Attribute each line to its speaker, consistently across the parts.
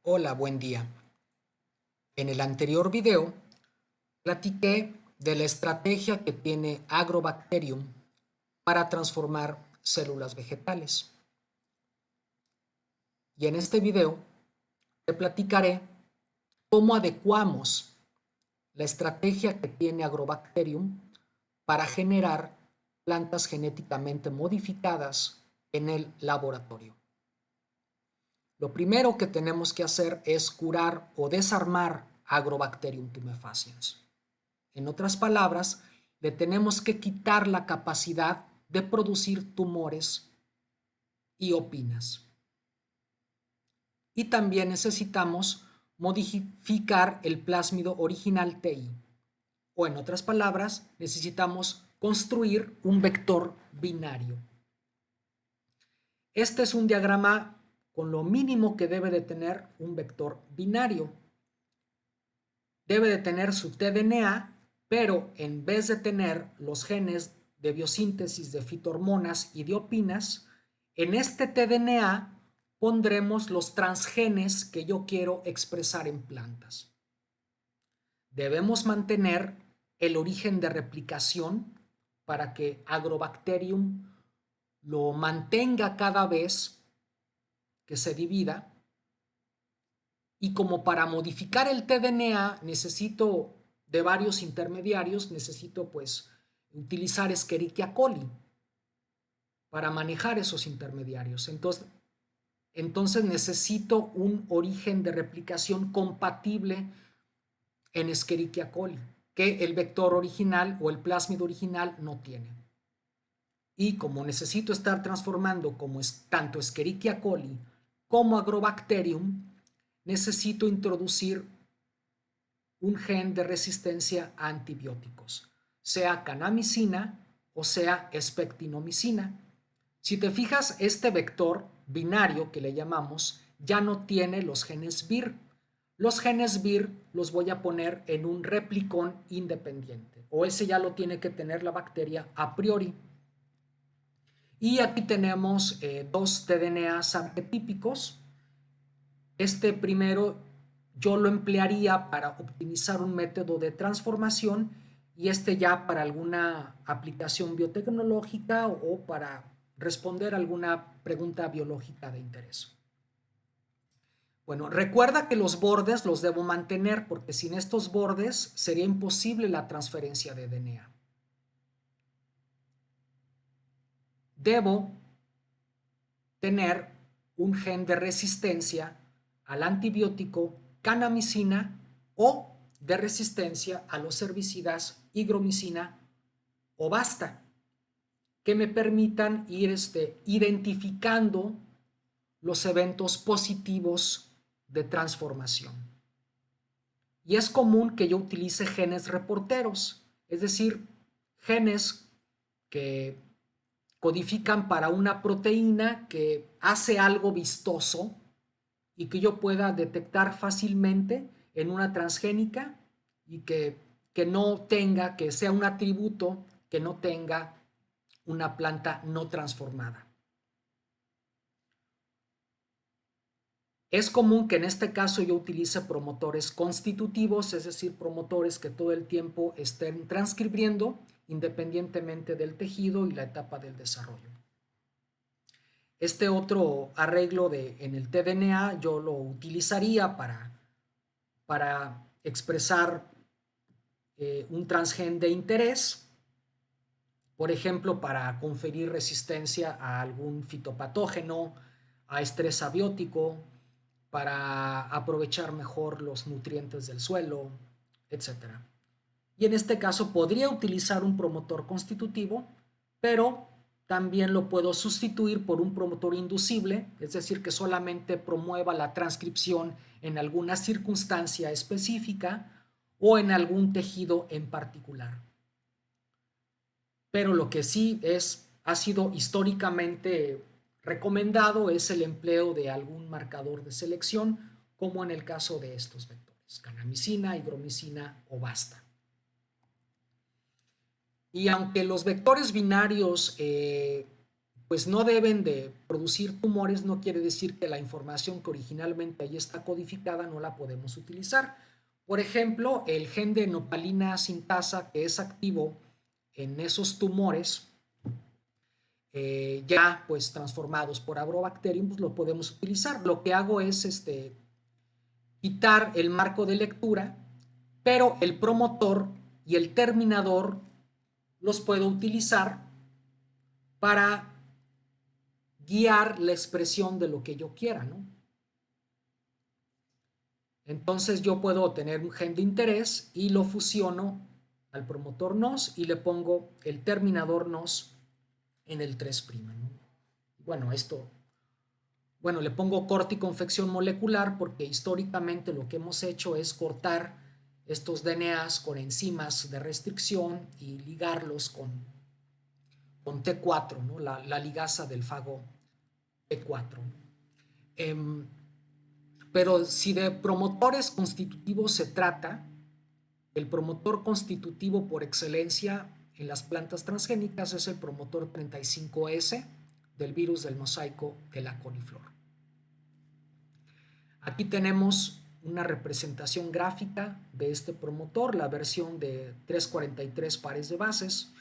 Speaker 1: Hola, buen día. En el anterior video platiqué de la estrategia que tiene Agrobacterium para transformar células vegetales. Y en este video te platicaré cómo adecuamos la estrategia que tiene Agrobacterium para generar plantas genéticamente modificadas en el laboratorio. Lo primero que tenemos que hacer es curar o desarmar Agrobacterium tumefaciens. En otras palabras, le tenemos que quitar la capacidad de producir tumores y opinas. Y también necesitamos modificar el plásmido original TI. O en otras palabras, necesitamos construir un vector binario. Este es un diagrama con lo mínimo que debe de tener un vector binario. Debe de tener su tDNA, pero en vez de tener los genes de biosíntesis de fitohormonas y de opinas, en este tDNA pondremos los transgenes que yo quiero expresar en plantas. Debemos mantener el origen de replicación para que Agrobacterium lo mantenga cada vez que se divida. Y como para modificar el tDNA necesito de varios intermediarios, necesito pues utilizar Escherichia coli para manejar esos intermediarios. Entonces necesito un origen de replicación compatible en Escherichia coli, que el vector original o el plásmido original no tiene. Y como necesito estar transformando como tanto Escherichia coli como Agrobacterium, necesito introducir un gen de resistencia a antibióticos, sea canamicina o sea espectinomicina. Si te fijas, este vector binario que le llamamos ya no tiene los genes VIR. Los genes VIR los voy a poner en un replicón independiente, o ese ya lo tiene que tener la bacteria a priori. Y aquí tenemos dos tDNAs arquetípicos. Este primero yo lo emplearía para optimizar un método de transformación y este ya para alguna aplicación biotecnológica o para responder alguna pregunta biológica de interés. Bueno, recuerda que los bordes los debo mantener porque sin estos bordes sería imposible la transferencia de DNA. Debo tener un gen de resistencia al antibiótico canamicina o de resistencia a los herbicidas higromicina o basta, que me permitan ir identificando los eventos positivos de transformación. Y es común que yo utilice genes reporteros, es decir, genes que codifican para una proteína que hace algo vistoso y que yo pueda detectar fácilmente en una transgénica y que no tenga, que sea un atributo que no tenga una planta no transformada. Es común que en este caso yo utilice promotores constitutivos, es decir, promotores que todo el tiempo estén transcribiendo independientemente del tejido y la etapa del desarrollo. Este otro arreglo en el tDNA yo lo utilizaría para expresar un transgen de interés, por ejemplo, para conferir resistencia a algún fitopatógeno, a estrés abiótico, para aprovechar mejor los nutrientes del suelo, etc. Y en este caso podría utilizar un promotor constitutivo, pero también lo puedo sustituir por un promotor inducible, es decir, que solamente promueva la transcripción en alguna circunstancia específica o en algún tejido en particular. Pero lo que sí ha sido históricamente recomendado es el empleo de algún marcador de selección, como en el caso de estos vectores, canamicina, higromicina o basta. Y aunque los vectores binarios pues no deben de producir tumores, no quiere decir que la información que originalmente ahí está codificada no la podemos utilizar. Por ejemplo, el gen de nopalina sintasa, que es activo en esos tumores ya pues transformados por Agrobacterium, pues lo podemos utilizar. Lo que hago es quitar el marco de lectura, pero el promotor y el terminador los puedo utilizar para guiar la expresión de lo que yo quiera, ¿no? Entonces yo puedo tener un gen de interés y lo fusiono al promotor NOS y le pongo el terminador NOS en el 3', ¿no? Bueno, le pongo corte y confección molecular porque históricamente lo que hemos hecho es cortar estos DNAs con enzimas de restricción y ligarlos con T4, ¿no? La ligasa del fago T4. Pero si de promotores constitutivos se trata, el promotor constitutivo por excelencia en las plantas transgénicas es el promotor 35S del virus del mosaico de la coliflor. Aquí tenemos una representación gráfica de este promotor, la versión de 343 pares de bases.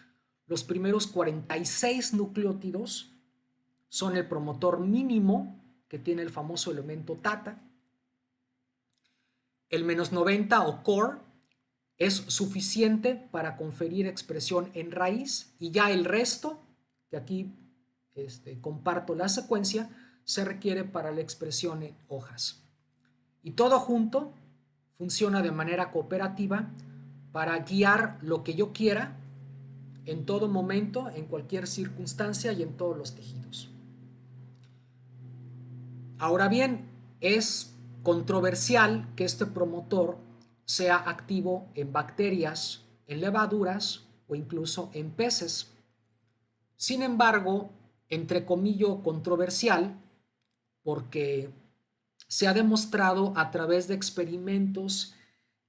Speaker 1: Los primeros 46 nucleótidos son el promotor mínimo que tiene el famoso elemento tata. El menos 90 o core es suficiente para conferir expresión en raíz y ya el resto, que aquí comparto la secuencia, se requiere para la expresión en hojas. Y todo junto funciona de manera cooperativa para guiar lo que yo quiera en todo momento, en cualquier circunstancia y en todos los tejidos. Ahora bien, es controversial que este promotor sea activo en bacterias, en levaduras o incluso en peces. Sin embargo, entre comillas controversial, porque se ha demostrado a través de experimentos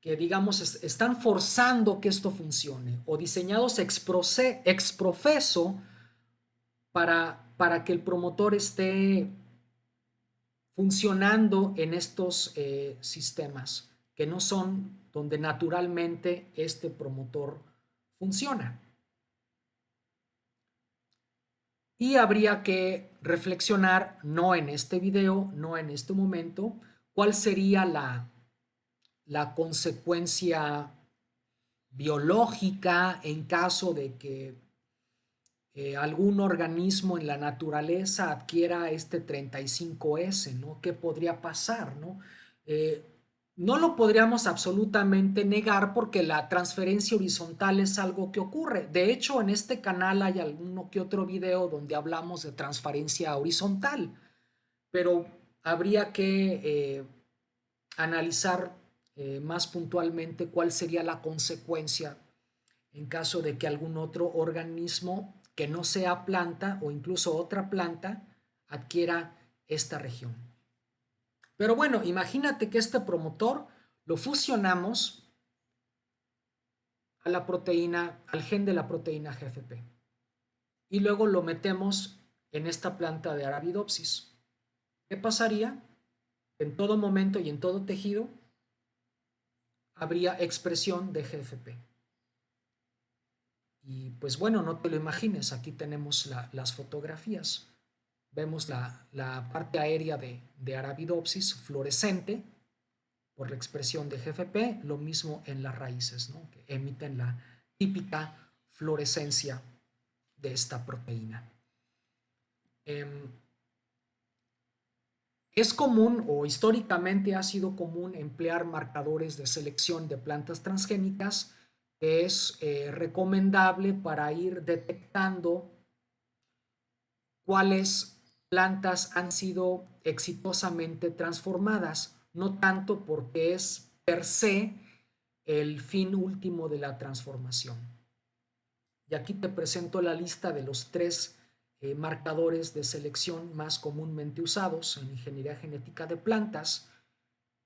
Speaker 1: que, digamos, están forzando que esto funcione o diseñados ex profeso para que el promotor esté funcionando en estos sistemas que no son donde naturalmente este promotor funciona. Y habría que reflexionar, no en este video, no en este momento, cuál sería la consecuencia biológica en caso de que algún organismo en la naturaleza adquiera este 35S, ¿no? ¿Qué podría pasar, no? No lo podríamos absolutamente negar porque la transferencia horizontal es algo que ocurre. De hecho, en este canal hay alguno que otro video donde hablamos de transferencia horizontal, pero habría que analizar más puntualmente cuál sería la consecuencia en caso de que algún otro organismo que no sea planta o incluso otra planta adquiera esta región. Pero bueno, imagínate que este promotor lo fusionamos a la proteína, al gen de la proteína GFP y luego lo metemos en esta planta de Arabidopsis. ¿Qué pasaría? En todo momento y en todo tejido habría expresión de GFP. Y pues bueno, no te lo imagines, aquí tenemos las fotografías. Vemos la parte aérea de Arabidopsis fluorescente por la expresión de GFP, lo mismo en las raíces, ¿no? Que emiten la típica fluorescencia de esta proteína. Es común o históricamente ha sido común emplear marcadores de selección de plantas transgénicas. Es recomendable para ir detectando cuáles plantas han sido exitosamente transformadas, no tanto porque es per se el fin último de la transformación. Y aquí te presento la lista de los 3 marcadores de selección más comúnmente usados en ingeniería genética de plantas.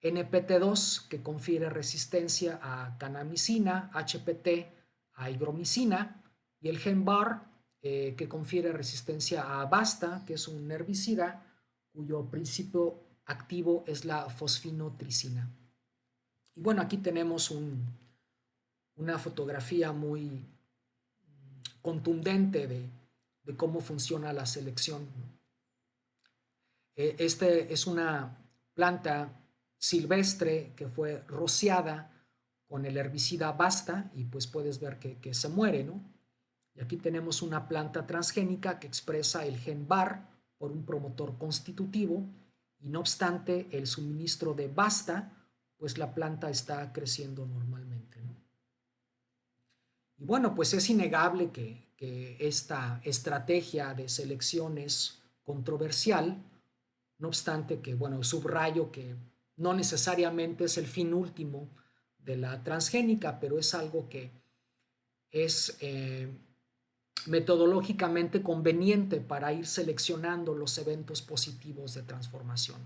Speaker 1: NPT2, que confiere resistencia a canamicina, HPT a higromicina, y el gen BAR, que confiere resistencia a Basta, que es un herbicida cuyo principio activo es la fosfinotricina. Y bueno, aquí tenemos una fotografía muy contundente de cómo funciona la selección. Este es una planta silvestre que fue rociada con el herbicida Basta y pues puedes ver que se muere, ¿no? Y aquí tenemos una planta transgénica que expresa el gen BAR por un promotor constitutivo y no obstante el suministro de Basta, pues la planta está creciendo normalmente, ¿no? Y bueno, pues es innegable que esta estrategia de selección es controversial, no obstante que, bueno, subrayo que no necesariamente es el fin último de la transgénica, pero es algo que es metodológicamente conveniente para ir seleccionando los eventos positivos de transformación.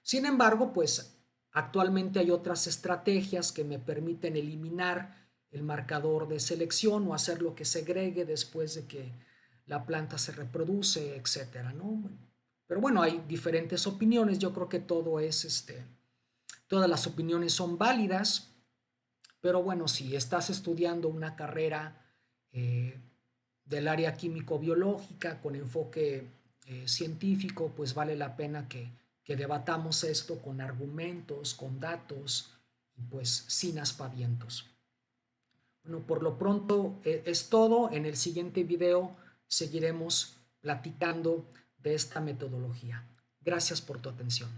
Speaker 1: Sin embargo, pues actualmente hay otras estrategias que me permiten eliminar el marcador de selección o hacer lo que segregue después de que la planta se reproduce, etcétera, ¿no? Pero bueno, hay diferentes opiniones. Yo creo que todas las opiniones son válidas. Pero bueno, si estás estudiando una carrera eh, del área químico-biológica con enfoque científico, pues vale la pena que debatamos esto con argumentos, con datos y pues sin aspavientos. Bueno, por lo pronto es todo. En el siguiente video seguiremos platicando de esta metodología. Gracias por tu atención.